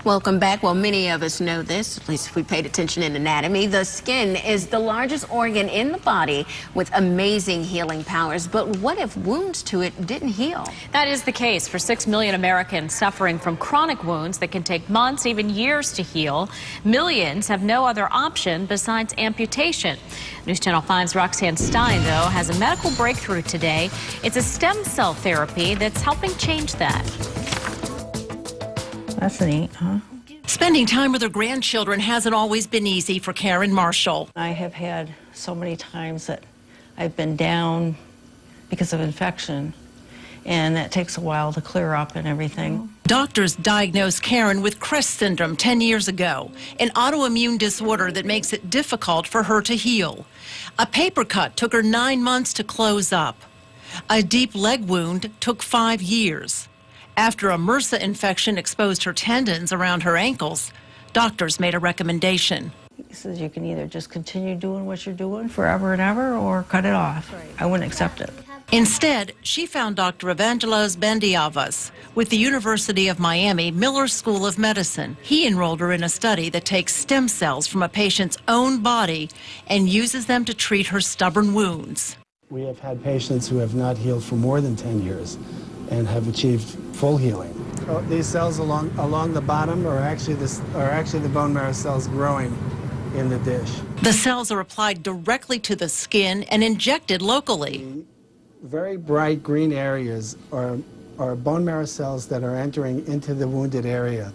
Welcome back. Well, many of us know this, at least if we paid attention in anatomy. The skin is the largest organ in the body with amazing healing powers. But what if wounds to it didn't heal? That is the case for 6 million Americans suffering from chronic wounds that can take months, even years to heal. Millions have no other option besides amputation. News Channel 5's Roxanne Stein, though, has a medical breakthrough today. It's a stem cell therapy that's helping change that. That's neat, huh? Spending time with her grandchildren hasn't always been easy for Karen Marshall. I have had so many times that I've been down because of infection, and that takes a while to clear up and everything. Doctors diagnosed Karen with CREST syndrome 10 years ago, an autoimmune disorder that makes it difficult for her to heal. A paper cut took her 9 months to close up. A deep leg wound took 5 years. After a MRSA infection exposed her tendons around her ankles, doctors made a recommendation. He says you can either just continue doing what you're doing forever and ever or cut it off. I wouldn't accept it. Instead, she found Dr. Evangelos Bendiavas with the University of Miami Miller School of Medicine. He enrolled her in a study that takes stem cells from a patient's own body and uses them to treat her stubborn wounds. We have had patients who have not healed for more than 10 years and have achieved full healing. These cells along the bottom are actually the bone marrow cells growing in the dish. The cells are applied directly to the skin and injected locally. The very bright green areas are bone marrow cells that are entering into the wounded area,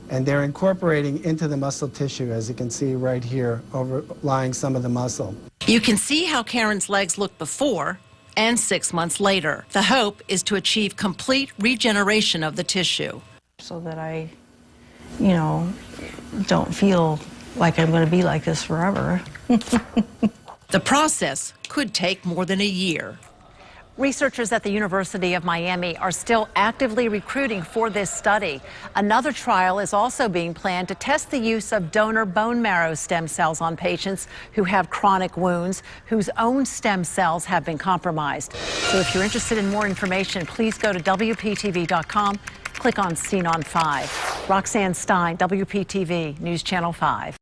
and they're incorporating into the muscle tissue, as you can see right here, overlying some of the muscle. You can see how Karen's legs look before and 6 months later. The hope is to achieve complete regeneration of the tissue. So that I, don't feel like I'm going to be like this forever. The process could take more than a year. Researchers at the University of Miami are still actively recruiting for this study. Another trial is also being planned to test the use of donor bone marrow stem cells on patients who have chronic wounds, whose own stem cells have been compromised. So if you're interested in more information, please go to WPTV.com, click on Seen on 5. Roxanne Stein, WPTV News Channel 5.